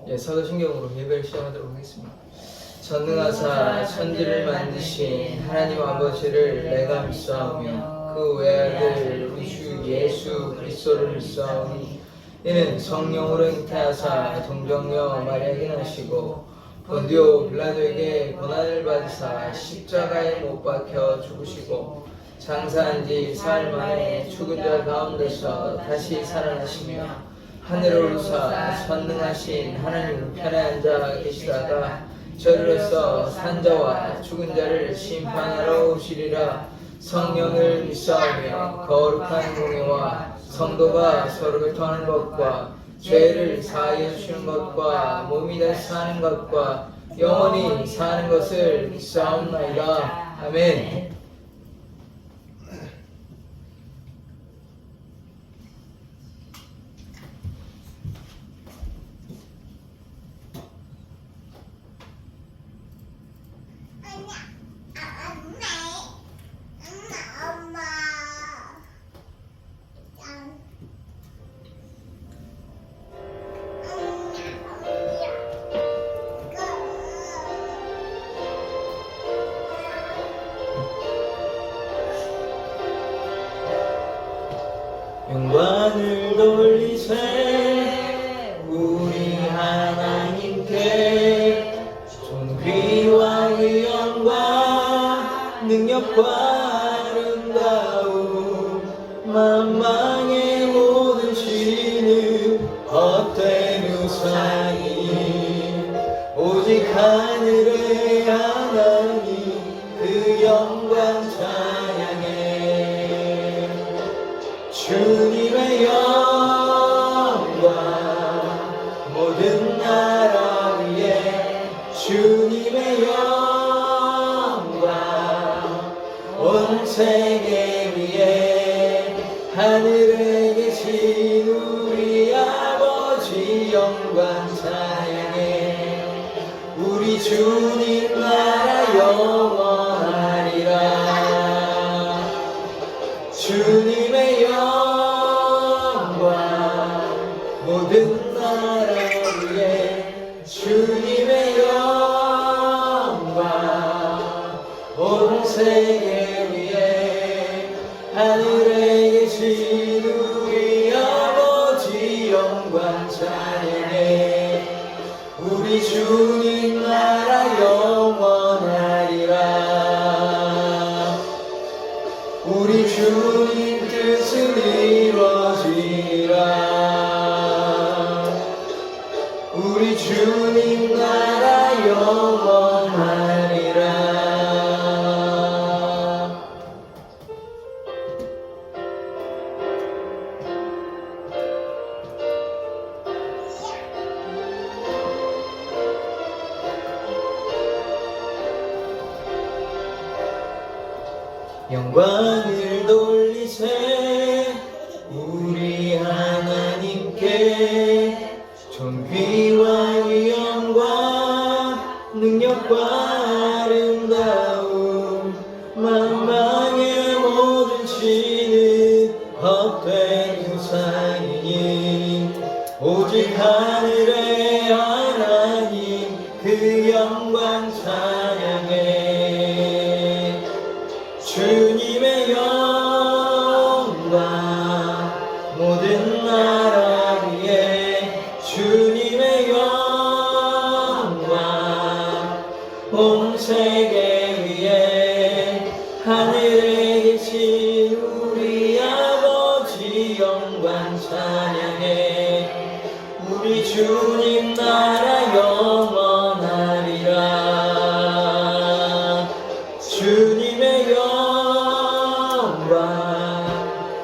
사도신경으로 예배를 시작하도록 하겠습니다. 전능하사 천지를 만드신 하나님 아버지를 내가 믿사오며 그 외아들 우리 주 예수 그리스도를 믿사오니 이는 성령으로 잉태하사 동정녀 마리아에게 나시고 본디오 빌라도에게 고난을 받으사 십자가에 못 박혀 죽으시고 장사한 지 사흘 만에 죽은 자 가운데서 다시 살아나시며 하늘에 오르사 전능하신 하나님 우편에 앉아 계시다가 저리로서 산자와 죽은 자를 심판하러 오시리라. 성령을 믿사오며 거룩한 공예와 성도가 서로 교통하는 것과 죄를 사하여 주는 것과 몸이 다시 사는 것과 영원히 사는 것을 믿사옵나이다. 아멘. 영광을 돌리세 우리 하나님께 존귀와 위엄과 능력과 아름다움 만방의 모든 신은 헛된 우상이 오직 하늘의 하나님 그 영광 찬양해. 주님의 영광 모든 나라 위에 주님의 영광 온 세계 위에 하늘에 계신 우리 아버지 영광 찬양해. 우리 주님 나라 영원하리라. 주님의 영광 모든 나라 위에 주님의 영광 온 세계 위에 하늘에 계신 우리 아버지 영광 찬양해. 우리 주님 나라 영원하리라. 우리 주님 뜻은 이루어지리라. 우리 주님 나라 영원하리라. 영광을 돌리세 우리 하나님께 존귀와 위엄과 능력과 아름다움 만방의 모든 신은 헛된 우상이니 오직 하늘의 하나님 그 영광 찬양해. 주님의 영광 모든 나라 위에 주님의 영광 온 세계 위에 하늘에 계신 우리 아버지 영광 찬양해. 우리 주님 나라 영원하리라. 주님의 영광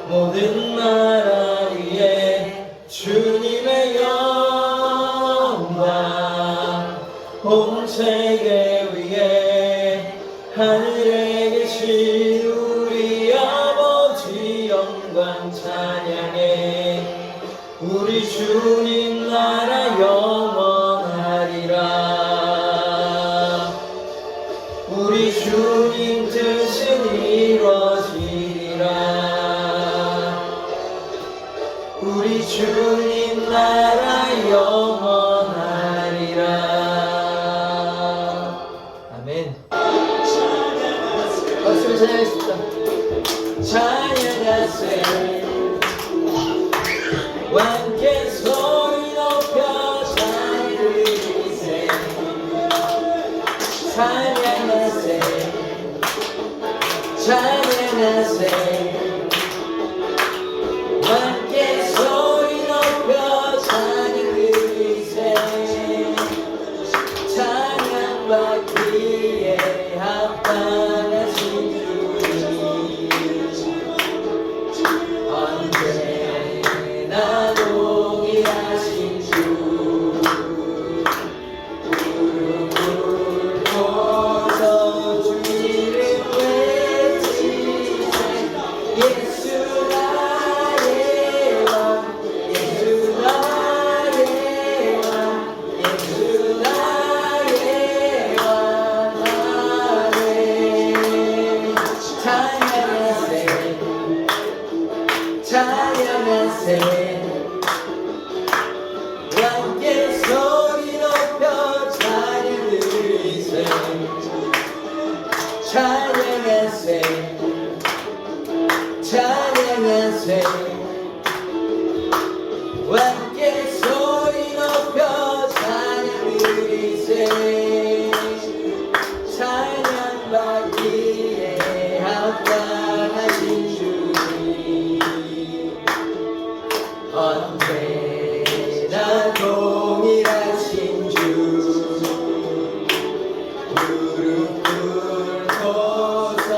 모든 나라 위에 주님의 영광 온 세계 위에 하늘에 계신 우리 아버지 영광 찬양해. 우리 주님 나라 영원하리라. 우리 주님 뜻은 이루어지리라. 우리 주님 나라 영원하리라. 찬양하세 찬양하세 함께 소리 높여 찬양 드리세 찬양받기에 합당하신 주님 언제나 동일하신 주 무릎 꿇고서 주 이름 외치세 예수 나의 왕 예수 나의 왕 예수 나의 왕 아멘 찬양하세 찬양하세 함께 소리 높여 찬양 드리세 찬양하세 찬양하세 함께 소리 높여 찬양 드리세 찬양받기에 합당하신 주님 언제나 동일하신 주 무릎 꿇고서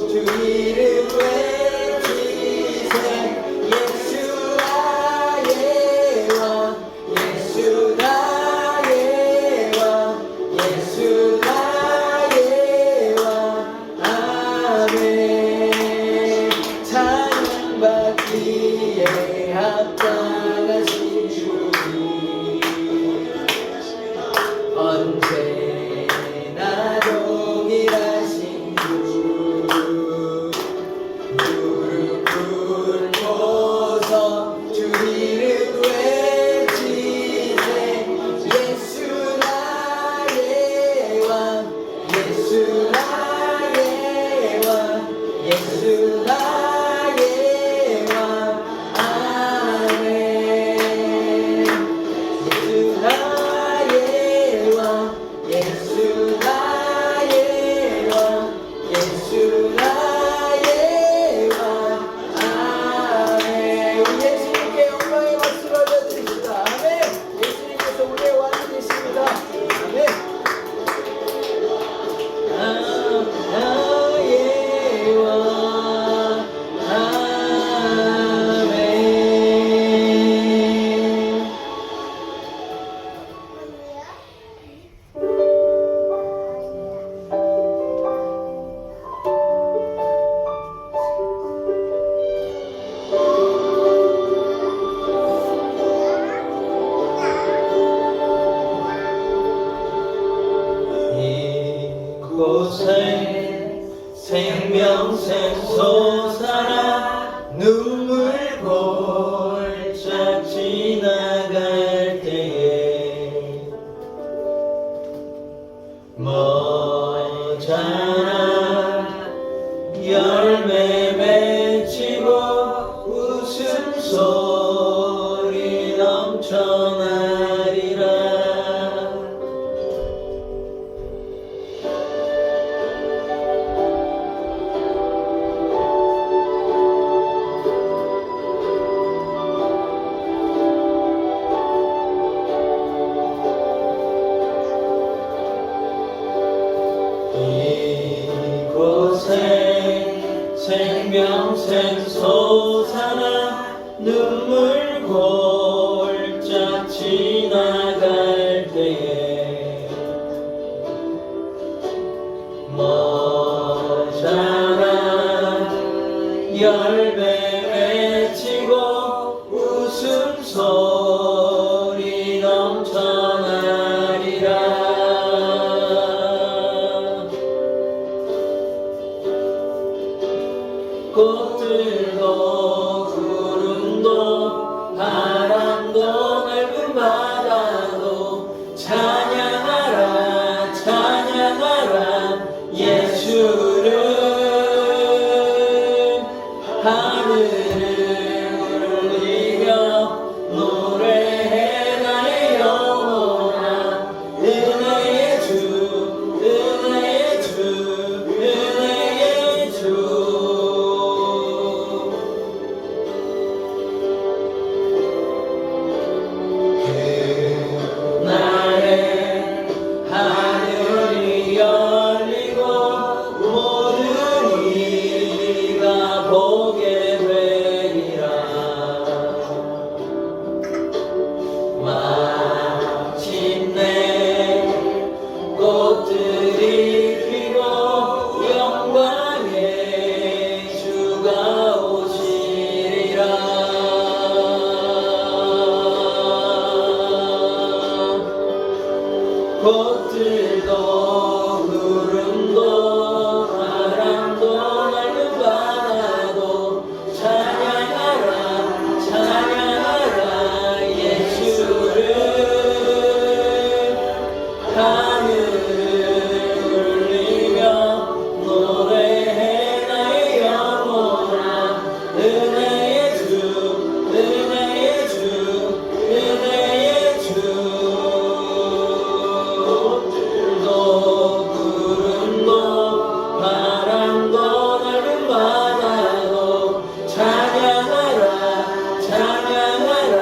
주 이름 외치세 예수 나의 왕 예수 나의 왕 예수 나의 왕 아멘 찬양받기에 합당하신 주님 언제나 동일하신 주 무릎 꿇고서 주 이름 외치세 예수 나의 왕 예수 나의 왕 예수 나의 왕 아멘 예수 나의 왕 예수 나의 왕 예수 나의 왕 아멘 우리 예수님께 영광의 박수를 올려드립니다 아멘 예수님께서 우리의 왕이 되십니다 아멘 나의 왕 아멘 이곳에 생명샘 솟아나 눈물 골짝 지나갈 때에 머잖아 열매 맺히고 웃음소리 넘쳐나리라 이곳에 생명샘 솟아나 눈물 골짝 지나갈 때에 머잖아 열매 맺히고 웃음소리 넘쳐나리라 꽃들도 구름도 바람도 넓은 바다도 찬양하라 찬양하라 예수를 하늘을 울리며 노래해 나의 영혼아 은혜의 주 은혜의 꽃들도 구름도 바람도 맑은 바다도 찬양하라 찬양하라 예수를 하늘을 울리며 노래해 나의 영혼아 은혜의 주 은혜의 주 은혜의 주 꽃들도 구름도 바람도 넓은 바다도 찬양하라 찬양하라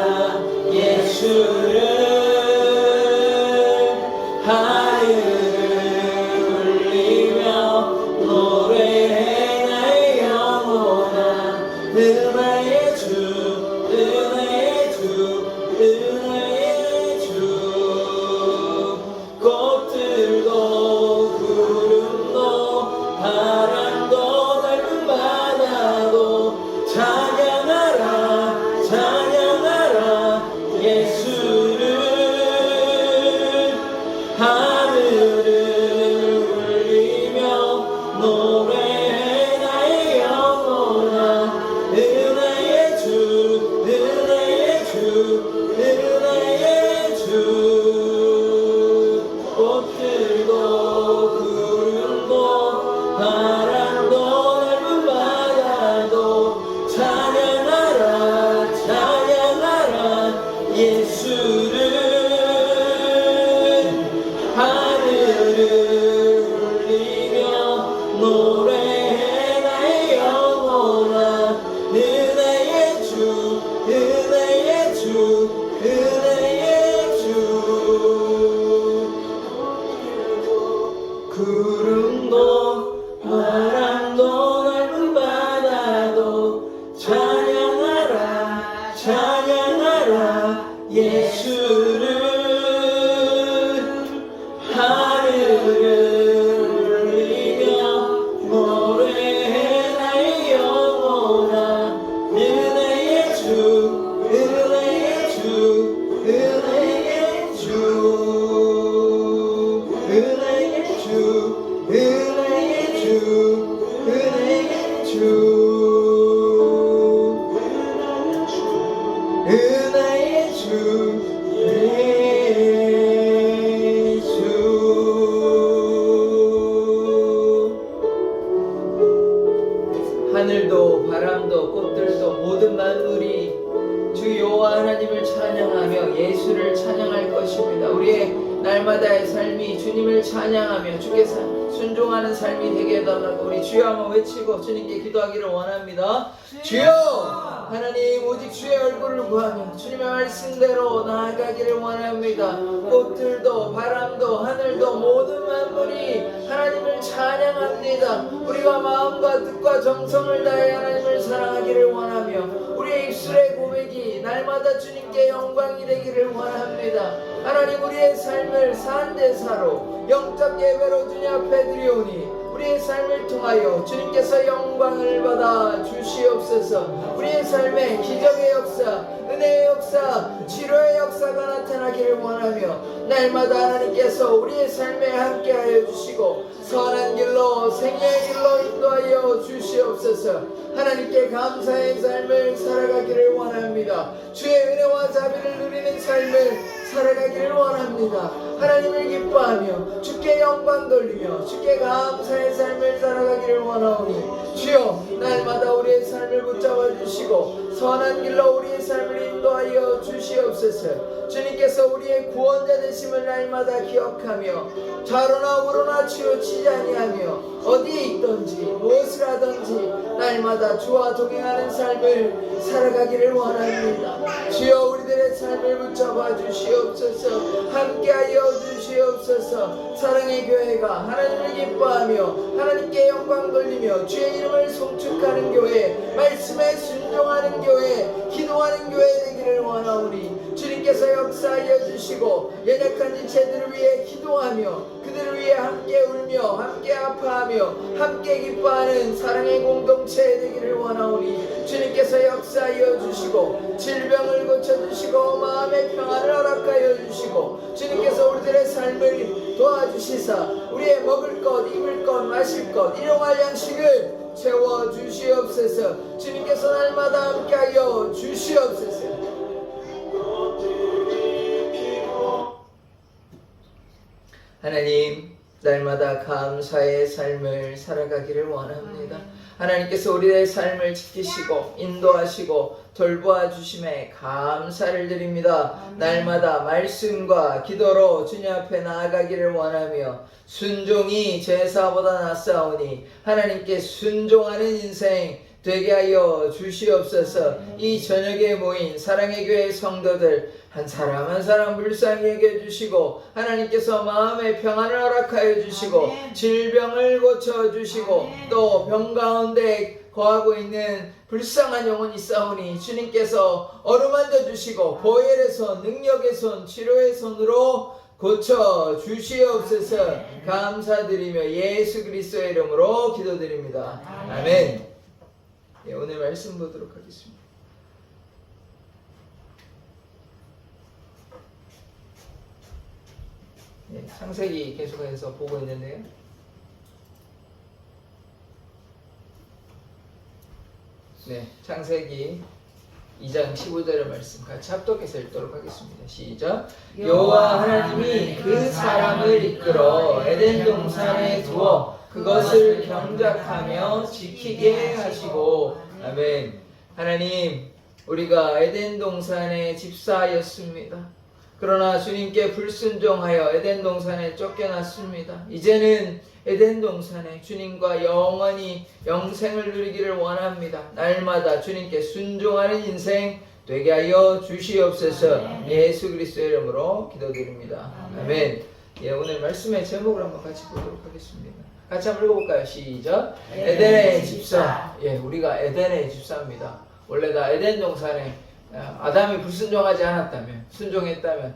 예수를 하늘을 울리며 노래해 나의 영혼아 은혜의 주 은혜의 주 은혜의 주 꽃들도 구름도 바람도 넓은 바다도 찬양하라 찬양하라 예수를 하늘을 울리며 노래해 나의 영혼아 은혜의 주 은혜의 주 은혜의 주 꽃들도 구름도 바람도 넓은 바다도 찬양하라 찬양하라 예수를 하늘을 울리며 노래해 나의 영혼아 은혜의 주 은혜의 주 은혜의 주 구름도 바람도 넓은 바다도 찬양하라 찬양하라 예수를 하늘을 울리며 노래해 나의 영혼아 은혜의 주 은혜의 주 은혜의 주 은혜의 주 은혜의 주 은혜의 주 은혜의 주 예수 하늘도 바람도 꽃들도 모든 만물이 주 여호와 하나님을 찬양하며 예수를 찬양할 것입니다. 우리의 날마다의 삶이 주님을 찬양하며 주께 순종하는 삶이 되게 해달라고 우리 주여 한번 외치고 주님께 기도하기를 원합니다. 주여 하나님 오직 주의 얼굴을 구하며 주님의 말씀대로 나아가기를 원합니다. 꽃들도 바람도 하늘도 모든 만물이 하나님을 찬양합니다. 우리가 마음과 뜻과 정성을 다해 하나님을 사랑하기를 원하며 우리의 입술의 고백이 날마다 주님께 영광이 되기를 원합니다. 하나님 우리의 삶을 산제사로 영적 예배로 주님 앞에 드리오니 우리의 삶을 통하여 주님께서 영광을 받아 주시옵소서. 우리의 삶에 기적의 역사, 은혜의 역사, 치료의 역사가 나타나기를 원하며 날마다 하나님께서 우리의 삶에 함께하여 주시고 선한 길로 생명의 길로 인도하여 주시옵소서. 하나님께 감사의 삶을 살아가기를 원합니다. 주의 은혜와 자비를 누리는 삶을 살아가기를 원합니다. 하나님을 기뻐하며 주께 영광 돌리며 주께 감사의 삶을 살아가기를 원하오니 주여 날마다 우리의 삶을 붙잡아 주시고 선한 길로 우리의 삶을 인도하여 주시옵소서. 주님께서 우리의 구원자 되심을 날마다 기억하며 좌로나 우로나 치우치지 아니하며 어디에 있든지 무엇을 하든지 날마다 주와 동행하는 삶을 살아가기를 원합니다. 주여 우리들의 삶을 붙잡아 주시옵소서. 함께하여 주시옵소서. 사랑의 교회가 하나님을 기뻐하며 하나님께 영광 돌리며 주의 이름을 송축하는 교회, 말씀에 순종하는 교회, 기도하는 교회 되기를 원하오니 주님께서 역사하여 주시고 연약한 지체들을 위해 기도하며 그들을 위해 함께 울며 함께 아파하며 함께 기뻐하는 사랑의 공동체 되기를 원하오니 주님께서 역사하여 주시고 질병을 고쳐주시고 마음의 평안을 허락하여 주시고 주님께서 우리 가족들의 삶을 도와주시사 우리의 먹을 것, 입을 것, 마실 것, 일용할 양식을 채워주시옵소서. 주님께서 날마다 함께하여 주시옵소서. 하나님, 날마다 감사의 삶을 살아가기를 원합니다. 하나님께서 우리의 삶을 지키시고 인도하시고 돌보아 주심에 감사를 드립니다. 날마다 말씀과 기도로 주님 앞에 나아가기를 원하며 순종이 제사보다 낫사오니 하나님께 순종하는 인생 되게 하여 주시옵소서. 이 저녁에 모인 사랑의 교회 성도들 한 사람 한 사람 불쌍히 여겨주시고 하나님께서 마음의 평안을 허락하여 주시고 질병을 고쳐주시고 또 병 가운데 거하고 있는 불쌍한 영혼이 있사오니 주님께서 어루만져 주시고 보혈의 손, 능력의 손, 치료의 손으로 고쳐 주시옵소서. 감사드리며 예수 그리스도의 이름으로 기도드립니다. 아멘. 예, 오늘 말씀 보도록 하겠습니다. 예, 창세기 계속해서 보고 있는데요. 네, 창세기 2장 15절의 말씀 같이 합독해서 읽도록 하겠습니다. 시작. 여호와 하나님이 그 사람을 이끌어 에덴 동산에 두어 그것을 경작하며 지키게 하시고. 아멘. 하나님, 우리가 에덴 동산의 집사였습니다. 그러나 주님께 불순종하여 에덴 동산에 쫓겨났습니다. 이제는 에덴 동산에 주님과 영원히 영생을 누리기를 원합니다. 날마다 주님께 순종하는 인생 되게 하여 주시옵소서. 예수 그리스도의 이름으로 기도드립니다. 아멘. 예, 오늘 말씀의 제목을 한번 같이 보도록 하겠습니다. 같이 한번 읽어볼까요? 시작. 에덴의 집사. 예, 우리가 에덴의 집사입니다. 원래 다 에덴 동산에 아담이 불순종하지 않았다면, 순종했다면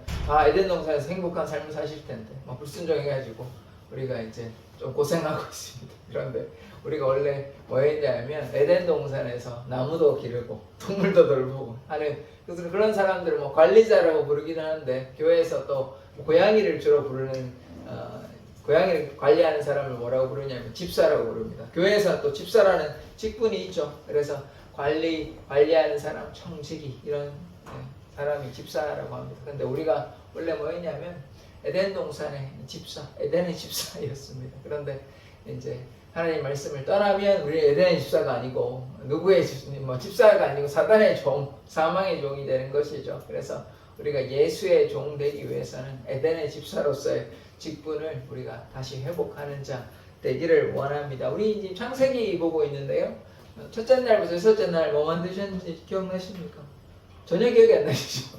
에덴 동산에서 행복한 삶을 사실 텐데 불순종해가지고 우리가 이제 좀 고생하고 있습니다. 그런데 우리가 원래 뭐 했냐면 에덴 동산에서 나무도 기르고 동물도 돌보고 하는 그런 사람들을 관리자라고 부르기는 하는데, 교회에서 또 고양이를 주로 부르는 고양이를 관리하는 사람을 뭐라고 부르냐면 집사라고 부릅니다. 교회에서 또 집사라는 직분이 있죠. 그래서 관리하는 사람, 청지기 이런 사람이 집사라고 합니다. 근데 우리가 원래 뭐였냐면 에덴 동산의 집사, 에덴의 집사였습니다. 그런데 이제 하나님 말씀을 떠나면 우리 에덴의 집사가 아니고 누구의 집사가 아니고 사단의 종, 사망의 종이 되는 것이죠. 그래서 우리가 예수의 종 되기 위해서는 에덴의 집사로서의 직분을 우리가 다시 회복하는 자 되기를 원합니다. 우리 지금 창세기 보고 있는데요. 첫째 날부터 여섯째 날 뭐 만드셨는지 기억나십니까? 전혀 기억이 안 나시죠?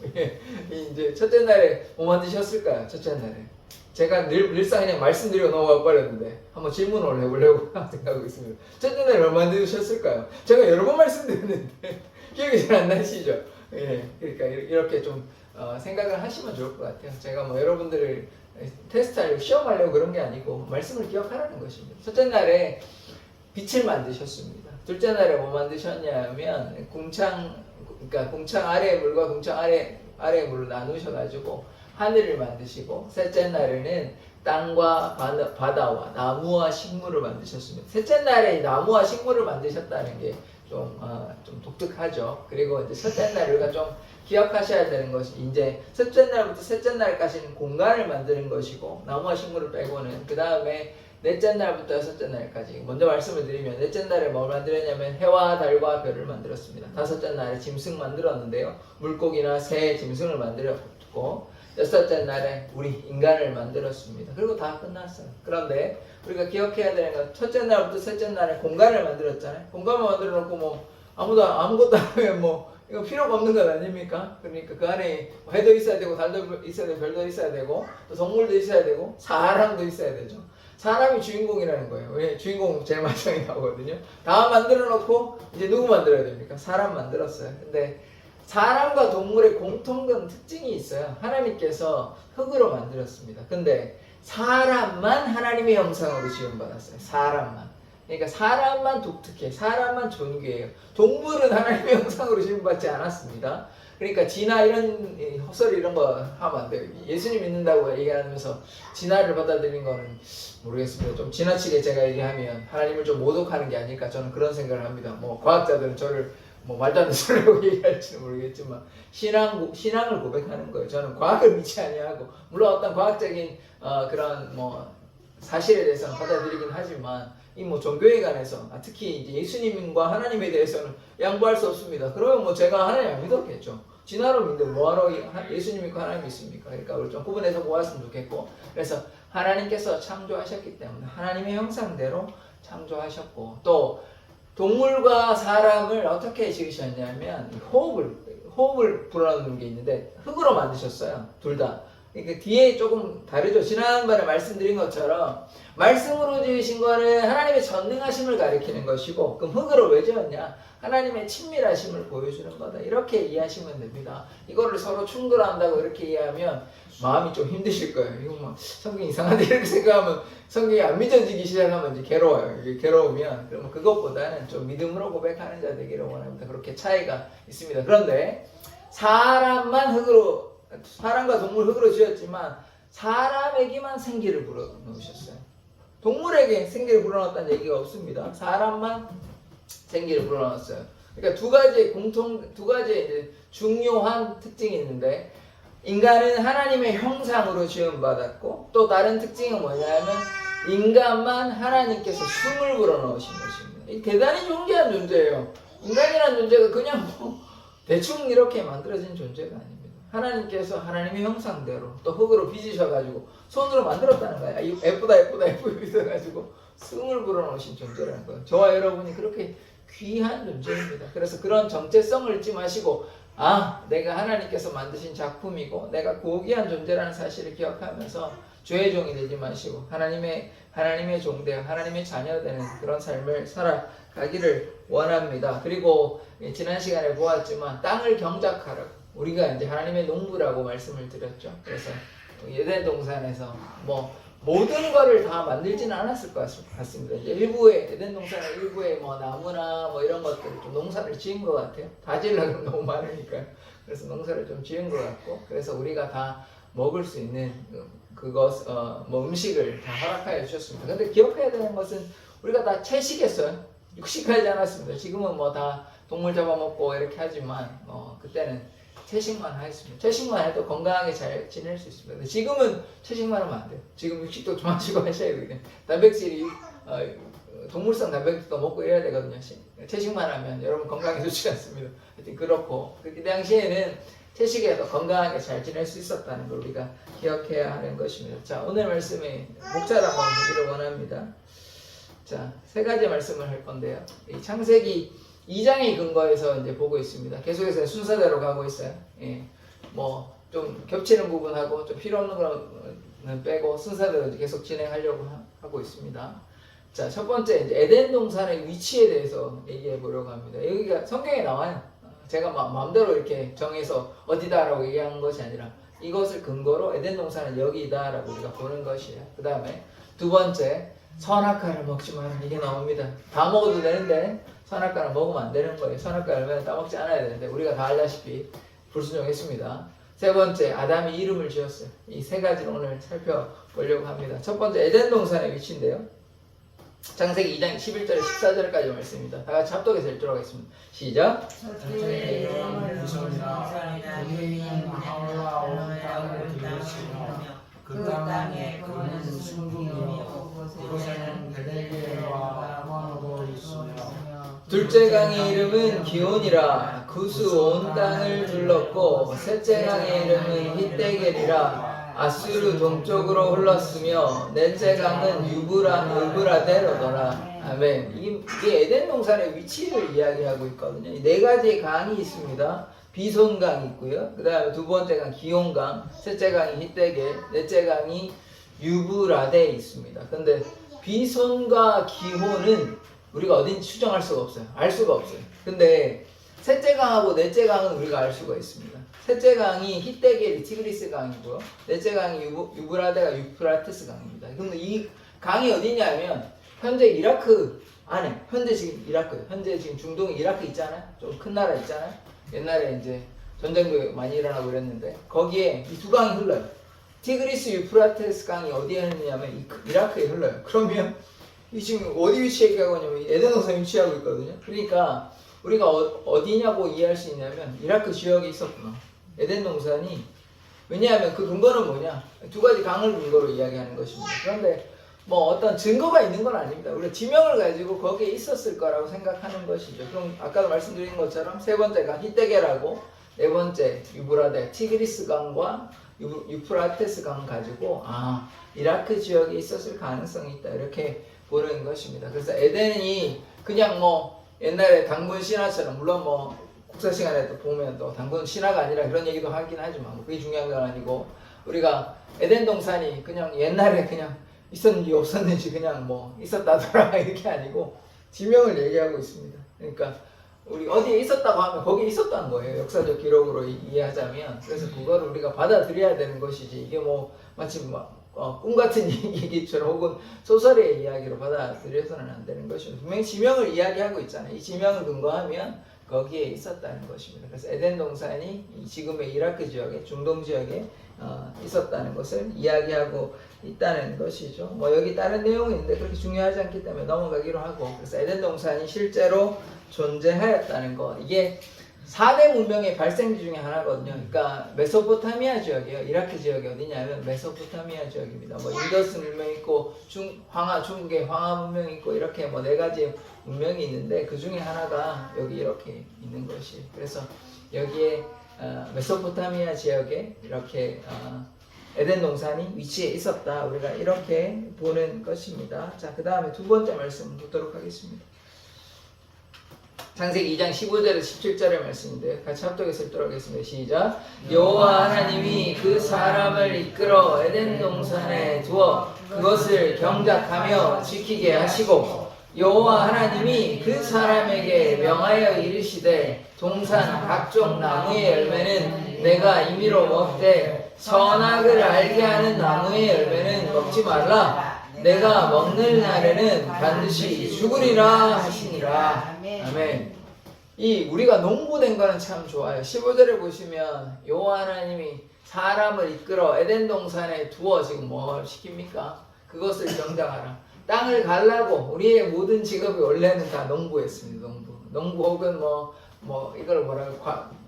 이제 첫째 날에 뭐 만드셨을까요? 첫째 날에 제가 늘상 그냥 말씀드리고 넘어가 버렸는데 한번 질문을 해보려고 생각하고 있습니다. 첫째 날에 뭐 만드셨을까요? 제가 여러 번 말씀드렸는데 기억이 잘 안 나시죠? 예, 그러니까 이렇게 좀 생각을 하시면 좋을 것 같아요. 제가 여러분들을 테스트하려고 시험하려고 그런 게 아니고 말씀을 기억하라는 것입니다. 첫째 날에 빛을 만드셨습니다. 둘째 날에 뭐 만드셨냐면 궁창 아래의 물과 궁창 아래의 물을 나누셔가지고 하늘을 만드시고, 셋째 날에는 땅과 바다와 나무와 식물을 만드셨습니다. 셋째 날에 나무와 식물을 만드셨다는 게 좀 독특하죠. 그리고 이제 셋째 날 우리가 좀 기억하셔야 되는 것이, 이제 셋째 날부터 셋째 날까지는 공간을 만드는 것이고, 나무와 식물을 빼고는 그 다음에 넷째 날부터 여섯째 날까지, 먼저 말씀을 드리면 넷째 날에 뭘 만들었냐면 해와 달과 별을 만들었습니다. 다섯째 날에 짐승 만들었는데요, 물고기나 새, 짐승을 만들었고, 여섯째 날에 우리 인간을 만들었습니다. 그리고 다 끝났어요. 그런데 우리가 기억해야 되는 건, 첫째 날부터 셋째 날에 공간을 만들었잖아요. 공간을 만들어 놓고 아무것도 안 하면 이거 필요가 없는 것 아닙니까? 그러니까 그 안에 해도 있어야 되고, 달도 있어야 되고, 별도 있어야 되고, 또 동물도 있어야 되고, 사람도 있어야 되죠. 사람이 주인공이라는 거예요. 왜? 주인공 제일 마지막에 나오거든요. 다 만들어 놓고 이제 누구 만들어야 됩니까? 사람 만들었어요. 근데 사람과 동물의 공통된 특징이 있어요. 하나님께서 흙으로 만들었습니다. 근데 사람만 하나님의 형상으로 지음받았어요. 사람만. 그러니까 사람만 독특해. 사람만 존귀해요. 동물은 하나님의 형상으로 지음받지 않았습니다. 그러니까 진화 이런 헛소리 이런 거 하면 안 돼요. 예수님 믿는다고 얘기하면서 진화를 받아들인 거는 모르겠습니다. 좀 지나치게 제가 얘기하면 하나님을 좀 모독하는 게 아닐까 저는 그런 생각을 합니다. 뭐 과학자들은 저를 뭐 말도 안 되는 소리라고 얘기할지는 모르겠지만 신앙을 고백하는 거예요. 저는 과학을 믿지 아니하고 물론 어떤 과학적인 그런 뭐 사실에 대해서는 받아들이긴 하지만 이 뭐 종교에 관해서 특히 이제 예수님과 하나님에 대해서는 양보할 수 없습니다. 그러면 뭐 제가 하나님 안 믿었겠죠. 진화로 믿는데 뭐하러 예수님 믿고 하나님 믿습니까? 그러니까 우리 좀 구분해서 보았으면 좋겠고, 그래서 하나님께서 창조하셨기 때문에 하나님의 형상대로 창조하셨고, 또 동물과 사람을 어떻게 지으셨냐면 호흡을 불어넣는 게 있는데 흙으로 만드셨어요. 둘 다. 그러니까 뒤에 조금 다르죠. 지난번에 말씀드린 것처럼 말씀으로 지으신 거는 하나님의 전능하심을 가리키는 것이고, 그럼 흙으로 왜 지었냐? 하나님의 친밀하심을 보여주는 거다. 이렇게 이해하시면 됩니다. 이거를 서로 충돌한다고 이렇게 이해하면 마음이 좀 힘드실 거예요. 이거 막 성경 이상한데 이렇게 생각하면 성경이 안 믿어지기 시작하면 이제 괴로워요. 이게 괴로우면 그러면 그것보다는 좀 믿음으로 고백하는 자 되기를 원합니다. 그렇게 차이가 있습니다. 그런데 사람과 동물 흙으로 지었지만 사람에게만 생기를 불어넣으셨어요. 동물에게 생기를 불어넣었다는 얘기가 없습니다. 사람만 생기를 불어넣었어요. 그러니까 두 가지 이제 중요한 특징이 있는데, 인간은 하나님의 형상으로 지음받았고, 또 다른 특징은 뭐냐면 인간만 하나님께서 숨을 불어넣으신 것입니다. 이 대단히 존귀한 존재예요. 인간이라는 존재가 그냥 뭐 대충 이렇게 만들어진 존재가 아닙니다. 하나님께서 하나님의 형상대로 또 흙으로 빚으셔가지고 손으로 만들었다는 거예요. 예쁘다 해가지고 숨을 불어넣으신 존재라는 거예요. 저와 여러분이 그렇게 귀한 존재입니다. 그래서 그런 정체성을 잊지 마시고, 내가 하나님께서 만드신 작품이고 내가 고귀한 존재라는 사실을 기억하면서 죄의 종이 되지 마시고 하나님의 종되어 하나님의 자녀 되는 그런 삶을 살아가기를 원합니다. 그리고 지난 시간에 보았지만 땅을 경작하라고, 우리가 이제 하나님의 농부라고 말씀을 드렸죠. 그래서 에덴 동산에서 뭐 모든 거를 다 만들지는 않았을 것 같습니다. 이제 에덴 동산의 일부에 뭐 나무나 뭐 이런 것들 좀 농사를 지은 것 같아요. 다 지으려면 너무 많으니까요. 그래서 농사를 좀 지은 것 같고, 그래서 우리가 다 먹을 수 있는 뭐 음식을 다 허락하여 주셨습니다. 근데 기억해야 되는 것은 우리가 다 채식했어요. 육식하지 않았습니다. 지금은 뭐 다 동물 잡아먹고 이렇게 하지만 그때는 채식만 하겠습니다. 채식만 해도 건강하게 잘 지낼 수 있습니다. 근데 지금은 채식만 하면 안 돼요. 지금 육식도 좀 하시고 하셔야 되거든요. 단백질이 동물성 단백질도 먹고 이래야 되거든요. 채식만 하면 여러분 건강에 좋지 않습니다. 하여튼 그렇고, 그 당시에는 채식에도 건강하게 잘 지낼 수 있었다는 걸 우리가 기억해야 하는 것입니다. 자, 오늘 말씀에 목차를 한번 보기를 원합니다. 자, 세 가지 말씀을 할 건데요. 이 창세기 2장의 근거에서 이제 보고 있습니다. 계속해서 순서대로 가고 있어요. 뭐 좀 겹치는 부분하고 좀 필요 없는 거는 빼고 순서대로 계속 진행하려고 하고 있습니다. 자, 첫 번째 이제 에덴 동산의 위치에 대해서 얘기해 보려고 합니다. 여기가 성경에 나와요. 제가 마음대로 이렇게 정해서 어디다라고 얘기하는 것이 아니라 이것을 근거로 에덴 동산은 여기다라고 우리가 보는 것이에요. 그 다음에 두 번째, 선악과를 먹지 마라, 이게 나옵니다. 다 먹어도 되는데 선악과를 먹으면 안 되는 거예요. 선악과 열매는 따먹지 않아야 되는데 우리가 다 알다시피 불순종했습니다. 세 번째, 아담이 이름을 지었어요. 이 세 가지를 오늘 살펴보려고 합니다. 첫 번째, 에덴 동산의 위치인데요. 창세기 2장 11절에 14절까지 말씀입니다. 다 같이 합독해서 읽도록 하겠습니다. 시작. 첫째 여호와는 우선이나 유인인 하와와 온 땅을 기르시며 그 땅에 그는 순둥이요 그곳에는 베델리엘과 아마노도 있으며 둘째 강의 이름은 기온이라 구수 온 땅을 둘렀고, 셋째 강의 이름은 히데겔이라 아수르 동쪽으로 흘렀으며, 넷째 강은 유브라데로더라. 아멘. 이게 에덴 동산의 위치를 이야기하고 있거든요. 이 네 가지의 강이 있습니다. 비손강이 있고요. 그 다음에 두 번째 강 기온강, 셋째 강이 히데겔, 넷째 강이 유브라데에 있습니다. 근데 비손과 기온은 우리가 어딘지 추정할 수가 없어요. 알 수가 없어요. 근데 셋째 강하고 넷째 강은 우리가 알 수가 있습니다. 셋째 강이 히데겔이 티그리스 강이고요. 넷째 강이 유브라데가 유프라테스 강입니다. 근데 이 강이 어디냐면 현재 이라크 안에, 현재 지금 이라크예요. 현재 지금 중동에 이라크 있잖아요. 좀 큰 나라 있잖아요. 옛날에 이제 전쟁도 많이 일어나고 그랬는데 거기에 이 두 강이 흘러요. 티그리스 유프라테스 강이 어디에 흐르냐면 이라크에 흘러요. 그러면 이 지금 어디 위치에 있냐면 에덴 동산에 위치하고 있거든요. 그러니까 우리가 어디냐고 이해할 수 있냐면 이라크 지역에 있었구나. 에덴 동산이. 왜냐하면 그 근거는 뭐냐? 두 가지 강을 근거로 이야기하는 것입니다. 그런데 뭐 어떤 증거가 있는 건 아닙니다. 우리가 지명을 가지고 거기에 있었을 거라고 생각하는 것이죠. 그럼 아까도 말씀드린 것처럼 세 번째가 히데게라고, 네 번째 유브라데, 티그리스 강과 유프라테스 강 가지고 이라크 지역에 있었을 가능성이 있다 이렇게 보는 것입니다. 그래서 에덴이 그냥 뭐 옛날에 당군 신화처럼, 물론 뭐 국사 시간에 또 보면 또 당군 신화가 아니라 그런 얘기도 하긴 하지만 그게 중요한 건 아니고, 우리가 에덴 동산이 그냥 옛날에 그냥 있었는지 없었는지 그냥 뭐 있었다더라 이렇게 아니고 지명을 얘기하고 있습니다. 그러니까 우리 어디에 있었다고 하면 거기에 있었다는 거예요. 역사적 기록으로 이해하자면. 그래서 그거를 우리가 받아들여야 되는 것이지, 이게 뭐 마치 꿈 같은 얘기처럼 혹은 소설의 이야기로 받아들여서는 안 되는 것입니다. 분명히 지명을 이야기하고 있잖아요. 이 지명을 근거하면 거기에 있었다는 것입니다. 그래서 에덴 동산이 지금의 이라크 지역에, 중동 지역에 있었다는 것을 이야기하고 있다는 것이죠. 뭐 여기 다른 내용이 있는데 그렇게 중요하지 않기 때문에 넘어가기로 하고, 그래서 에덴 동산이 실제로 존재하였다는 것, 이게 4대 문명의 발생지 중에 하나거든요. 그러니까 메소포타미아 지역이에요. 이라크 지역이 어디냐면 메소포타미아 지역입니다. 뭐 인더스 문명이 있고 중국의 황하 문명이 있고 이렇게 뭐 4가지 문명이 있는데 그 중에 하나가 여기 이렇게 있는 것이. 그래서 여기에 메소포타미아 지역에 이렇게 에덴 동산이 위치해 있었다. 우리가 이렇게 보는 것입니다. 자, 그 다음에 두 번째 말씀 보도록 하겠습니다. 창세기 2장 15절에서 17절의 말씀인데 같이 합독해서 읽도록 하겠습니다. 시작. 여호와 하나님이 그 사람을 이끌어 에덴 동산에 두어 그것을 경작하며 지키게 하시고, 여호와 하나님이 그 사람에게 명하여 이르시되 동산 각종 나무의 열매는 내가 임의로 먹되 선악을 알게 하는 나무의 열매는 먹지 말라. 내가 먹는 날에는 반드시 죽으리라 하시니라. 아멘. 이 우리가 농부된 거는 참 좋아요. 15절에 보시면 여호와 하나님이 사람을 이끌어 에덴 동산에 두어 지금 뭘 시킵니까? 그것을 경작하라. 땅을 갈라고. 우리의 모든 직업이 원래는 다 농부였습니다. 농부 혹은 뭐 이걸 뭐라고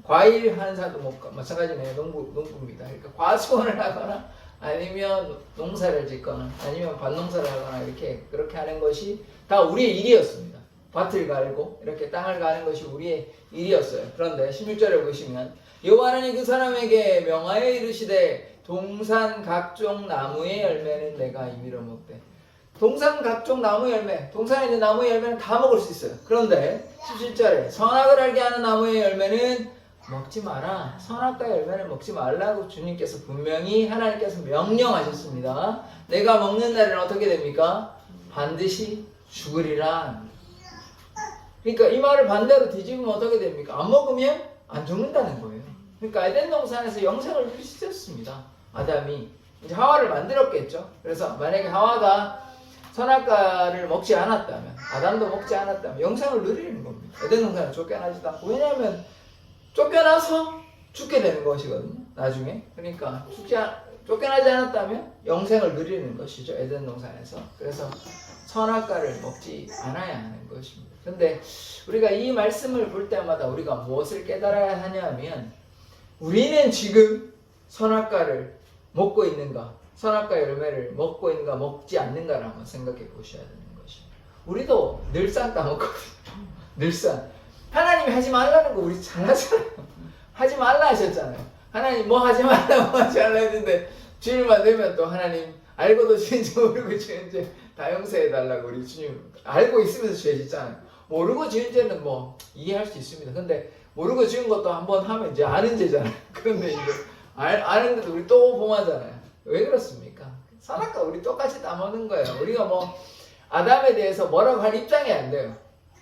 과일 한사도 마찬가지네요. 농부입니다. 그러니까 과수원을 하거나 아니면 농사를 짓거나 아니면 밭농사를 하거나 이렇게 그렇게 하는 것이 다 우리의 일이었습니다. 밭을 갈고 이렇게 땅을 가는 것이 우리의 일이었어요. 그런데 16절에 보시면 여호와 하나님 그 사람에게 명하여 이르시되 동산 각종 나무의 열매는 내가 임의로 먹되. 동산 각종 나무 열매, 동산에 있는 나무의 열매는 다 먹을 수 있어요. 그런데 17절에 선악을 알게 하는 나무의 열매는 먹지 마라. 선악과 열매를 먹지 말라고 주님께서 분명히 하나님께서 명령하셨습니다. 내가 먹는 날은 어떻게 됩니까? 반드시 죽으리라. 그러니까 이 말을 반대로 뒤집으면 어떻게 됩니까? 안 먹으면 안 죽는다는 거예요. 그러니까 에덴 동산에서 영생을 누리셨습니다. 아담이 이제 하와를 만들었겠죠. 그래서 만약에 하와가 선악과를 먹지 않았다면, 아담도 먹지 않았다면 영생을 누리는 겁니다. 에덴 동산을 쫓겨나지도 않고. 왜냐하면 쫓겨나서 죽게 되는 것이거든요. 나중에. 그러니까 쫓겨나지 않았다면 영생을 누리는 것이죠. 에덴 동산에서. 그래서 선악과를 먹지 않아야 하는 것입니다. 그런데 우리가 이 말씀을 볼 때마다 우리가 무엇을 깨달아야 하냐면, 우리는 지금 선악과를 먹고 있는가, 선악과 열매를 먹고 있는가 먹지 않는가를 한번 생각해 보셔야 되는 것입니다. 우리도 늘상 따먹거든요. 늘상. 하나님이 하지 말라는 거 우리 잘 하잖아요. 하지 말라 하셨잖아요. 하나님 뭐 하지 말라 뭐 하지 말라 했는데 주일만 되면 또 하나님 알고도 지은지 모르고 지은지 다 용서해 달라고 우리 주님 알고 있으면서 죄 짓잖아요. 모르고 지은 죄는 뭐 이해할 수 있습니다. 근데 모르고 지은 것도 한번 하면 이제 아는 죄잖아요. 그런데 이제 아는데도 우리 또 범하잖아요. 왜 그렇습니까? 선악과 우리 똑같이 따먹는 거예요. 우리가 뭐 아담에 대해서 뭐라고 할 입장이 안 돼요.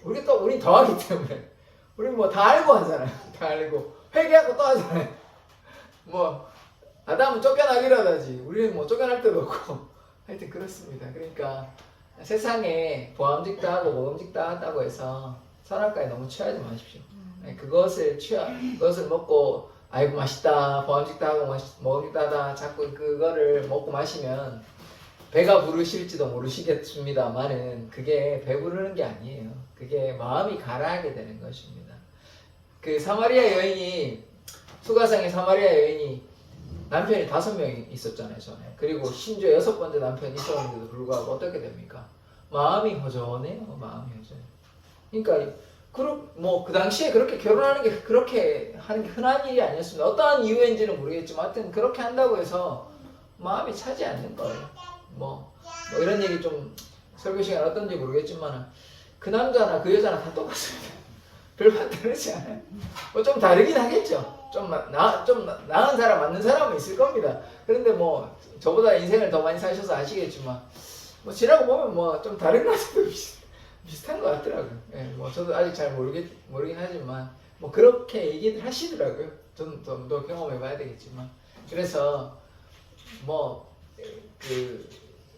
우리 더 하기 때문에. 우리 뭐 다 알고 하잖아요. 다 알고 회개하고 또 하잖아요. 뭐 아담은 쫓겨나기라도 하지 우리는 뭐 쫓겨날 때도 없고. 하여튼 그렇습니다. 그러니까 세상에 보암직도 하고 먹음직도 하다고 해서 선악과에 너무 취하지 마십시오. 그것을 먹고 아이고 맛있다, 보암직도 하고 먹을다다 자꾸 그거를 먹고 마시면 배가 부르실지도 모르시겠습니다만은 그게 배부르는 게 아니에요. 그게 마음이 가라앉게 되는 것입니다. 그 사마리아 여인이, 수가성의 사마리아 여인이 남편이 5명이 있었잖아요, 전에. 그리고 심지어 6번째 남편이 있었는데도 불구하고 어떻게 됩니까? 마음이 허전해요. 마음이 허전해요. 그러니까 그 당시에 그렇게 결혼하는 게 그렇게 하는 게 흔한 일이 아니었습니다. 어떠한 이유인지는 모르겠지만 하여튼 그렇게 한다고 해서 마음이 차지 않는 거예요. 뭐 이런 얘기 좀 설교 시간 어떤지 모르겠지만 그 남자나 그 여자나 다 똑같습니다. 별반 다르지 않아요. 뭐 좀 다르긴 하겠죠. 좀 나은 사람, 맞는 사람은 있을 겁니다. 그런데 뭐 저보다 인생을 더 많이 사셔서 아시겠지만 뭐 지나고 보면 뭐 좀 다른 것 같아도 비슷한 것 같더라고요. 예, 뭐 저도 아직 잘 모르긴 하지만 뭐 그렇게 얘기들 하시더라고요. 저는 좀 더 경험해봐야 되겠지만. 그래서 뭐 그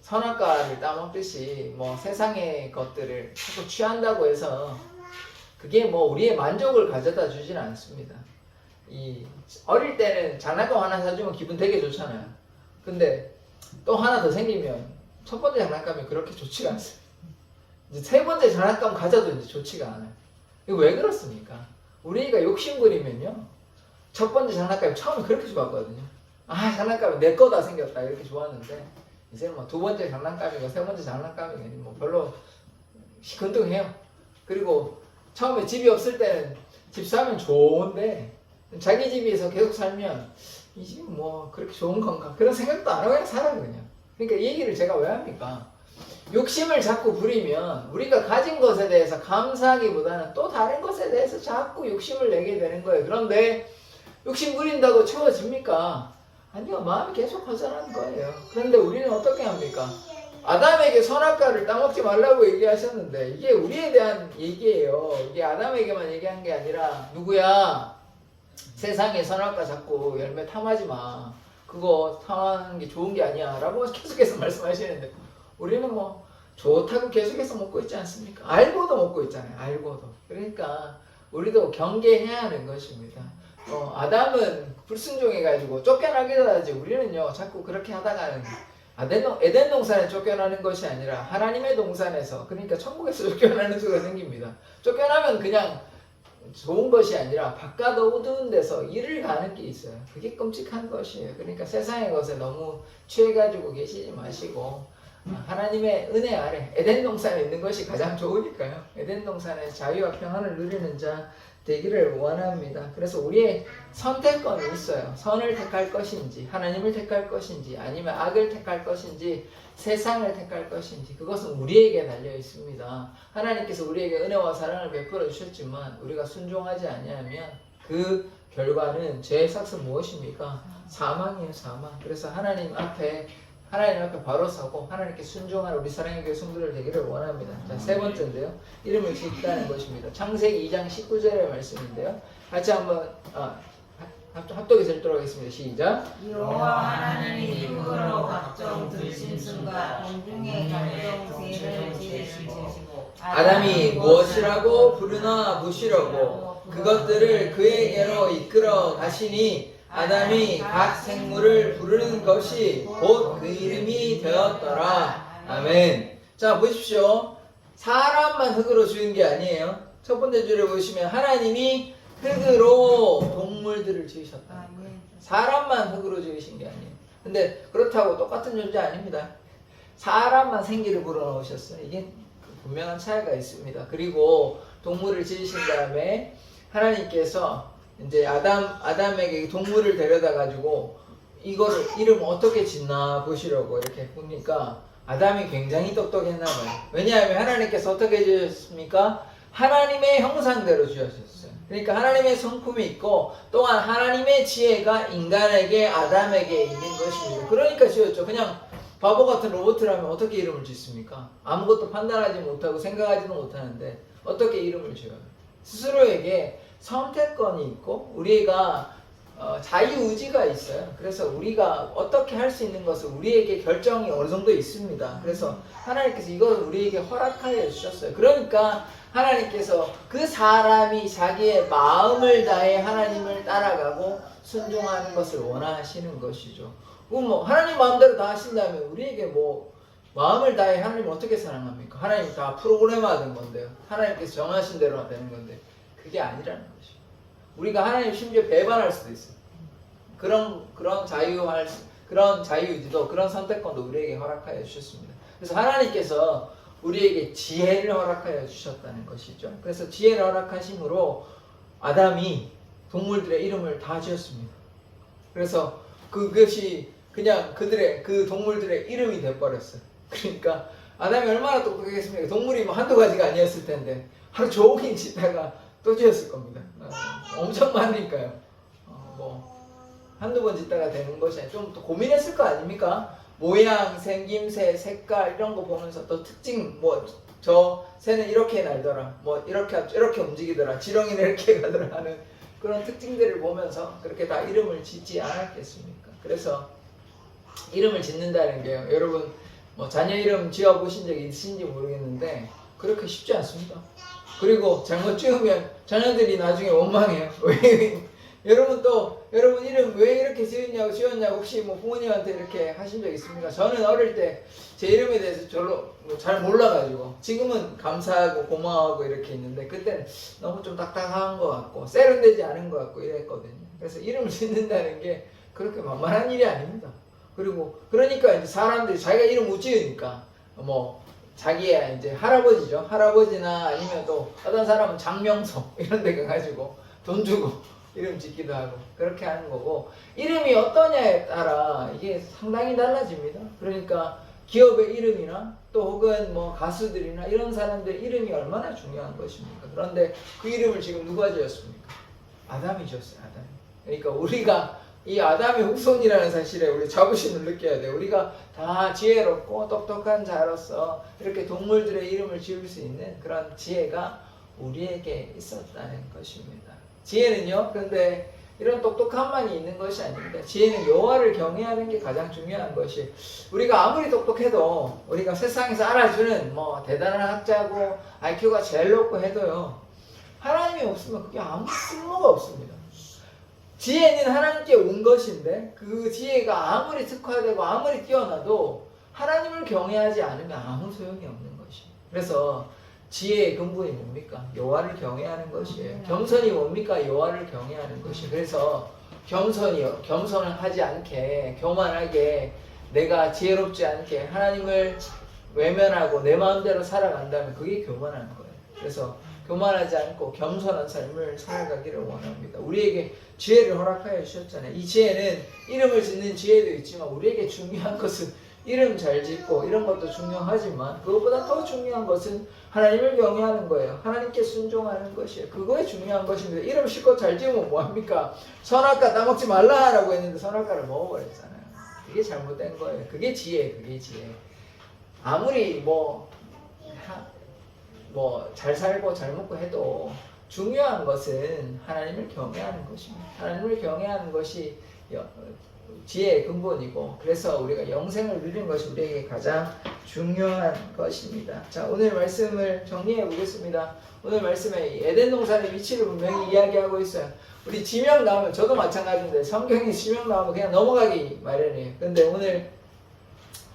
선악과를 따먹듯이 뭐 세상의 것들을 자꾸 취한다고 해서 그게 뭐 우리의 만족을 가져다 주지는 않습니다. 이 어릴 때는 장난감 하나 사주면 기분 되게 좋잖아요. 근데 또 하나 더 생기면 첫 번째 장난감이 그렇게 좋지가 않습니다. 이제 세 번째 장난감 가져도 이제 좋지가 않아요. 이거 왜 그렇습니까? 우리가 욕심 부리면요, 첫 번째 장난감이 처음에 그렇게 좋았거든요. 아, 장난감이 내 거다 생겼다 이렇게 좋았는데 이제는 뭐 두 번째 장난감이고 세 번째 장난감이고 뭐 별로 시큰둥해요. 그리고 처음에 집이 없을 때는 집 사면 좋은데 자기 집에서 계속 살면 이 집이 뭐 그렇게 좋은 건가 그런 생각도 안 하고 그냥 살아요 그냥. 그러니까 이 얘기를 제가 왜 합니까? 욕심을 자꾸 부리면 우리가 가진 것에 대해서 감사하기보다는 또 다른 것에 대해서 자꾸 욕심을 내게 되는 거예요. 그런데 욕심 부린다고 채워집니까? 아니요, 마음이 계속 허전한 거예요. 그런데 우리는 어떻게 합니까? 아담에게 선악과를 따먹지 말라고 얘기하셨는데 이게 우리에 대한 얘기예요. 이게 아담에게만 얘기한 게 아니라 누구야? 세상에 선악과 자꾸 열매 탐하지 마. 그거 탐하는 게 좋은 게 아니야 라고 계속해서 말씀하시는데 우리는 뭐 좋다고 계속해서 먹고 있지 않습니까? 알고도 먹고 있잖아요. 알고도. 그러니까 우리도 경계해야 하는 것입니다. 아담은 불순종해가지고 쫓겨나기도 하지 우리는요 자꾸 그렇게 하다가는 에덴 동산에 쫓겨나는 것이 아니라 하나님의 동산에서, 그러니까 천국에서 쫓겨나는 수가 생깁니다. 쫓겨나면 그냥 좋은 것이 아니라 바깥 어두운 데서 일을 가는 게 있어요. 그게 끔찍한 것이에요. 그러니까 세상의 것에 너무 취해가지고 계시지 마시고 하나님의 은혜 아래 에덴 동산에 있는 것이 가장 좋으니까요. 에덴 동산의 자유와 평안을 누리는 자 되기를 원합니다. 그래서 우리의 선택권이 있어요. 선을 택할 것인지, 하나님을 택할 것인지, 아니면 악을 택할 것인지, 세상을 택할 것인지, 그것은 우리에게 달려 있습니다. 하나님께서 우리에게 은혜와 사랑을 베풀어 주셨지만 우리가 순종하지 아니하면 그 결과는 죄의 삭은 무엇입니까? 사망이에요, 사망. 그래서 하나님 앞에 바로 서고 하나님께 순종하는 우리 사랑의 교회 성도들 되기를 원합니다. 자, 세 번째인데요. 이름을 짓다는 것입니다. 창세기 2장 19절의 말씀인데요. 같이 한번 합독해서 읽도록 하겠습니다. 시작. 여호와 하나님이 입으로 각종 들짐승과 공중의 각종 새를 지으시고 아담이 무엇이라고 부르나 보시려고 그것들을 그에게로 이끌어 가시니 아담이 각 생물을 부르는 것이 곧 그 이름이 되었더라. 아멘. 자, 보십시오. 사람만 흙으로 지은 게 아니에요. 첫 번째 줄에 보시면 하나님이 흙으로 동물들을 지으셨다. 사람만 흙으로 지으신 게 아니에요. 근데 그렇다고 똑같은 존재 아닙니다. 사람만 생기를 불어넣으셨어요. 이게 분명한 차이가 있습니다. 그리고 동물을 지으신 다음에 하나님께서 이제 아담에게 동물을 데려다 가지고 이거를 이름 어떻게 짓나 보시려고 이렇게 보니까 아담이 굉장히 똑똑했나 봐요. 왜냐하면 하나님께서 어떻게 지으셨습니까? 하나님의 형상대로 지으셨어요. 그러니까 하나님의 성품이 있고 또한 하나님의 지혜가 인간에게 아담에게 있는 것입니다. 그러니까 지었죠. 그냥 바보 같은 로봇이라면 어떻게 이름을 짓습니까? 아무것도 판단하지 못하고 생각하지도 못하는데 어떻게 이름을 지어요? 스스로에게 선택권이 있고 우리가 자유의지가 있어요. 그래서 우리가 어떻게 할 수 있는 것을 우리에게 결정이 어느 정도 있습니다. 그래서 하나님께서 이걸 우리에게 허락하여 주셨어요. 그러니까 하나님께서 그 사람이 자기의 마음을 다해 하나님을 따라가고 순종하는 것을 원하시는 것이죠. 뭐 하나님 마음대로 다 하신다면 우리에게 뭐 마음을 다해 하나님을 어떻게 사랑합니까? 하나님 다 프로그램화된 건데요. 하나님께서 정하신 대로 되는 건데 그게 아니라는 것이죠. 우리가 하나님 심지어 배반할 수도 있어요. 그런 자유의지도 그런 선택권도 우리에게 허락하여 주셨습니다. 그래서 하나님께서 우리에게 지혜를 허락하여 주셨다는 것이죠. 그래서 지혜를 허락하심으로 아담이 동물들의 이름을 다 지었습니다. 그래서 그것이 그냥 그 동물들의 이름이 돼버렸어요. 그러니까 아담이 얼마나 똑똑했습니까? 동물이 뭐 한두 가지가 아니었을 텐데 하루 종일 짓다가 또 지었을 겁니다. 엄청 많으니까요. 뭐 한두 번 짓다가 되는 것이 아니라 좀 또 고민했을 거 아닙니까? 모양, 생김새, 색깔 이런 거 보면서 또 특징 뭐 저 새는 이렇게 날더라, 뭐 이렇게 움직이더라, 지렁이는 이렇게 가더라 하는 그런 특징들을 보면서 그렇게 다 이름을 짓지 않았겠습니까? 그래서 이름을 짓는다는 게요, 여러분 뭐 자녀 이름 지어보신 적이 있으신지 모르겠는데 그렇게 쉽지 않습니다. 그리고 잘못 지으면 자녀들이 나중에 원망해요. 여러분 이름 왜 이렇게 지었냐고 혹시 뭐 부모님한테 이렇게 하신 적 있습니까? 저는 어릴 때 제 이름에 대해서 별로 잘 몰라가지고 지금은 감사하고 고마워하고 이렇게 있는데 그때는 너무 좀 딱딱한 것 같고 세련되지 않은 것 같고 이랬거든요. 그래서 이름을 짓는다는 게 그렇게 만만한 일이 아닙니다. 그리고 그러니까 이제 사람들이 자기가 이름 못 지으니까 뭐 자기의 이제 할아버지나 아니면 또 어떤 사람은 장명소 이런 데 가가지고 돈 주고 이름 짓기도 하고 그렇게 하는 거고, 이름이 어떠냐에 따라 이게 상당히 달라집니다. 그러니까 기업의 이름이나 또 혹은 뭐 가수들이나 이런 사람들 이름이 얼마나 중요한 것입니까? 그런데 그 이름을 지금 누가 지었습니까? 아담이 지었어요. 아담이. 그러니까 우리가 이 아담의 후손이라는 사실에 우리 자부심을 느껴야 돼요. 우리가 다 지혜롭고 똑똑한 자로서 이렇게 동물들의 이름을 지을 수 있는 그런 지혜가 우리에게 있었다는 것입니다. 지혜는요, 그런데 이런 똑똑함만이 있는 것이 아닙니다. 지혜는 여호와를 경외하는 게 가장 중요한 것이, 우리가 아무리 똑똑해도 우리가 세상에서 알아주는 뭐 대단한 학자고 IQ가 제일 높고 해도요, 하나님이 없으면 그게 아무 쓸모가 없습니다. 지혜는 하나님께 온 것인데 그 지혜가 아무리 특화되고 아무리 뛰어나도 하나님을 경외하지 않으면 아무 소용이 없는 것이에요. 그래서 지혜의 근본이 뭡니까? 여호와를 경외하는 것이에요. 겸손이 뭡니까? 여호와를 경외하는 것이에요. 그래서 겸손을 하지 않게, 교만하게, 내가 지혜롭지 않게 하나님을 외면하고 내 마음대로 살아간다면 그게 교만한 거예요. 그래서 교만하지 않고 겸손한 삶을 살아가기를 원합니다. 우리에게 지혜를 허락하여 주셨잖아요. 이 지혜는 이름을 짓는 지혜도 있지만 우리에게 중요한 것은 이름 잘 짓고 이런 것도 중요하지만 그것보다 더 중요한 것은 하나님을 경외하는 거예요. 하나님께 순종하는 것이에요. 그거에 중요한 것입니다. 이름 실컷 잘 지으면 뭐합니까? 선악과 따먹지 말라라고 했는데 선악과를 먹어버렸잖아요. 그게 잘못된 거예요. 그게 지혜. 아무리 잘 살고 잘 먹고 해도 중요한 것은 하나님을 경외하는 것입니다. 하나님을 경외하는 것이 지혜의 근본이고, 그래서 우리가 영생을 누리는 것이 우리에게 가장 중요한 것입니다. 자, 오늘 말씀을 정리해 보겠습니다. 오늘 말씀에 에덴 동산의 위치를 분명히 이야기하고 있어요. 우리 지명 나오면, 저도 마찬가지인데 성경에 지명 나오면 그냥 넘어가기 마련이에요. 근데 오늘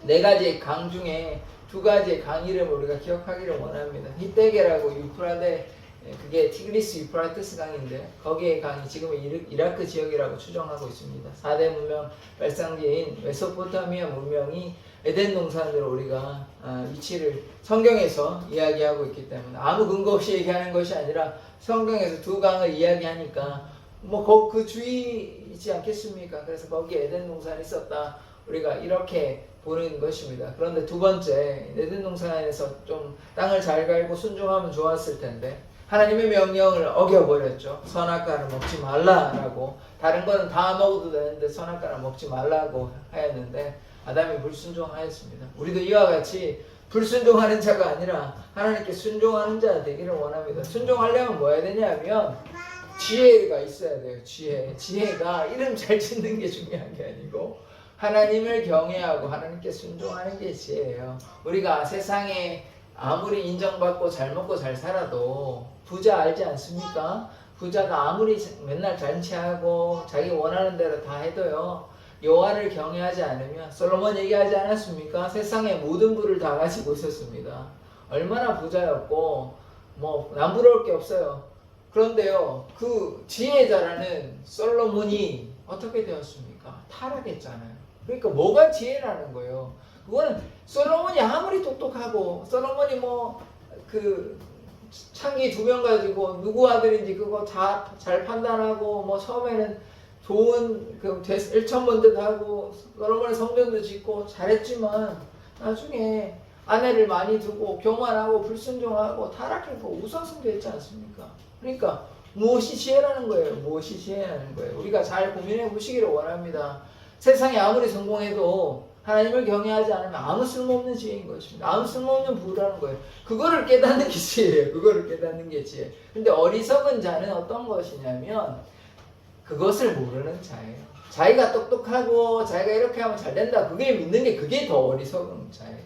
4가지 강 중에 2가지의 강 이름을 우리가 기억하기를 원합니다. 히데게라고 유프라데, 그게 티그리스 유프라테스 강인데 거기에 강이 지금의 이라크 지역이라고 추정하고 있습니다. 4대 문명 발상지인 메소포타미아 문명이 에덴 동산으로 우리가 위치를 성경에서 이야기하고 있기 때문에 아무 근거 없이 얘기하는 것이 아니라 성경에서 2강을 이야기하니까 뭐 그 주위이지 않겠습니까? 그래서 거기에 에덴 동산이 있었다, 우리가 이렇게 보는 것입니다. 그런데 2번째, 에덴 동산에서 좀 땅을 잘 갈고 순종하면 좋았을 텐데 하나님의 명령을 어겨버렸죠. 선악과를 먹지 말라라고. 다른 거는 다 먹어도 되는데 선악과를 먹지 말라고 하였는데 아담이 불순종하였습니다. 우리도 이와 같이 불순종하는 자가 아니라 하나님께 순종하는 자 되기를 원합니다. 순종하려면 뭐 해야 되냐면 지혜가 있어야 돼요. 지혜가 이름 잘 짓는 게 중요한 게 아니고 하나님을 경외하고 하나님께 순종하는 게 지혜예요. 우리가 세상에 아무리 인정받고 잘 먹고 잘 살아도 부자 알지 않습니까? 부자가 아무리 맨날 잔치하고 자기 원하는 대로 다 해도요, 여호와를 경외하지 않으면, 솔로몬 얘기하지 않았습니까? 세상의 모든 부를 다 가지고 있었습니다. 얼마나 부자였고 뭐 남부러울 게 없어요. 그런데요, 그 지혜자라는 솔로몬이 어떻게 되었습니까? 타락했잖아요. 그러니까 뭐가 지혜라는 거예요? 그거는 솔로몬이 아무리 똑똑하고, 솔로몬이 뭐 그 창기 2명 가지고 누구 아들인지 그거 다 잘 판단하고, 뭐 처음에는 좋은 그 1,000번도 하고 솔로몬의 성전도 짓고 잘했지만 나중에 아내를 많이 두고 교만하고 불순종하고 타락했고 우상숭배했지 않습니까? 그러니까 무엇이 지혜라는 거예요? 무엇이 지혜라는 거예요? 우리가 잘 고민해 보시기를 원합니다. 세상에 아무리 성공해도 하나님을 경외하지 않으면 아무 쓸모없는 지혜인 것입니다. 아무 쓸모없는 부라는 거예요. 그거를 깨닫는 게 지혜예요. 그거를 깨닫는 게 지혜. 근데 어리석은 자는 어떤 것이냐면 그것을 모르는 자예요. 자기가 똑똑하고 자기가 이렇게 하면 잘 된다, 그게 믿는 게, 그게 더 어리석은 자예요.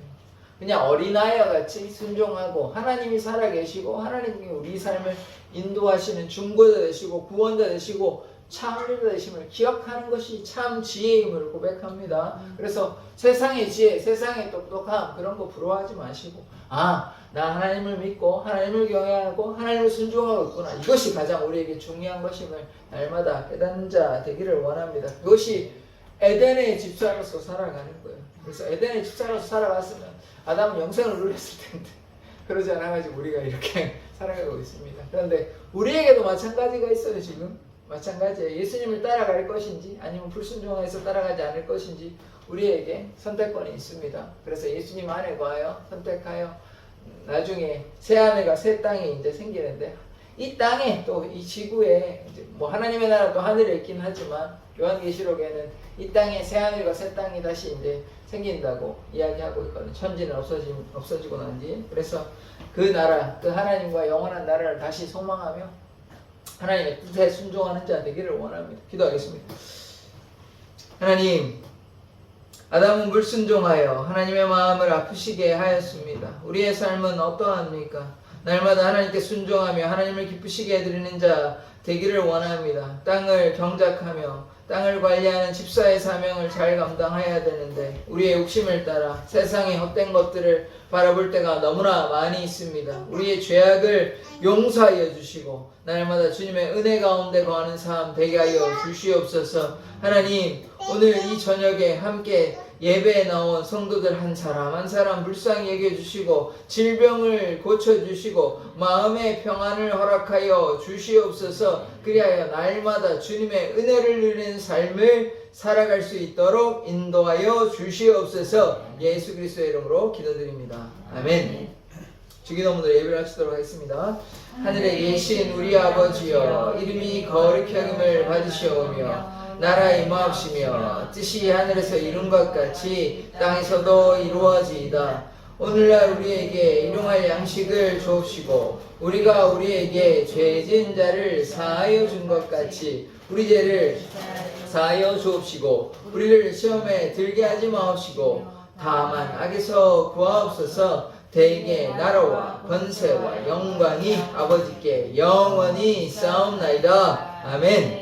그냥 어린아이와 같이 순종하고 하나님이 살아계시고 하나님이 우리 삶을 인도하시는 중보자 되시고 구원자 되시고 창조자 되심을 기억하는 것이 참 지혜임을 고백합니다. 그래서 세상의 지혜, 세상의 똑똑함 그런 거 부러워하지 마시고, 아, 나 하나님을 믿고 하나님을 경외하고 하나님을 순종하고 있구나, 이것이 가장 우리에게 중요한 것임을 날마다 깨닫는 자 되기를 원합니다. 그것이 에덴의 집사로서 살아가는 거예요. 그래서 에덴의 집사로서 살아갔으면 아담은 영생을 누렸을 텐데 그러지 않아가지고 우리가 이렇게 살아가고 있습니다. 그런데 우리에게도 마찬가지가 있어요. 지금 마찬가지예요. 예수님을 따라갈 것인지 아니면 불순종해서 따라가지 않을 것인지 우리에게 선택권이 있습니다. 그래서 예수님 안에 거하여 선택하여 나중에 새 하늘과 새 땅이 이제 생기는데, 이 땅에 또 이 지구에 이제 뭐 하나님의 나라도 하늘에 있긴 하지만 요한계시록에는 이 땅에 새 하늘과 새 땅이 다시 이제 생긴다고 이야기하고 있거든요. 천지는 없어지고 난 뒤. 그래서 그 나라, 그 하나님과 영원한 나라를 다시 소망하며 하나님의 뜻에 순종하는 자 되기를 원합니다. 기도하겠습니다. 하나님, 아담은 불순종하여 하나님의 마음을 아프시게 하였습니다. 우리의 삶은 어떠합니까? 날마다 하나님께 순종하며 하나님을 기쁘시게 해드리는 자 되기를 원합니다. 땅을 경작하며 땅을 관리하는 집사의 사명을 잘 감당해야 되는데 우리의 욕심을 따라 세상의 헛된 것들을 바라볼 때가 너무나 많이 있습니다. 우리의 죄악을 용서하여 주시고 날마다 주님의 은혜 가운데 거하는 삶 되게 하여 주시옵소서. 하나님, 오늘 이 저녁에 함께 예배에 나온 성도들 한 사람 한 사람 불쌍히 여겨주시고 질병을 고쳐주시고 마음의 평안을 허락하여 주시옵소서. 그리하여 날마다 주님의 은혜를 누리는 삶을 살아갈 수 있도록 인도하여 주시옵소서. 예수 그리스도의 이름으로 기도드립니다. 아멘. 주기도문으로 예배를 마치도록 하겠습니다. 하늘에 계신 우리 아버지여, 이름이 거룩히 여김을 받으시오며 나라 임하옵시며 뜻이 하늘에서 이룬 것 같이 땅에서도 이루어지이다. 오늘날 우리에게 일용할 양식을 주옵시고 우리가 우리에게 죄 지은 자를 사하여 준 것 같이 우리 죄를 사하여 주옵시고 우리를 시험에 들게 하지 마옵시고 다만 악에서 구하옵소서. 대개 나라와 권세와 영광이 아버지께 영원히 싸움나이다. 아멘.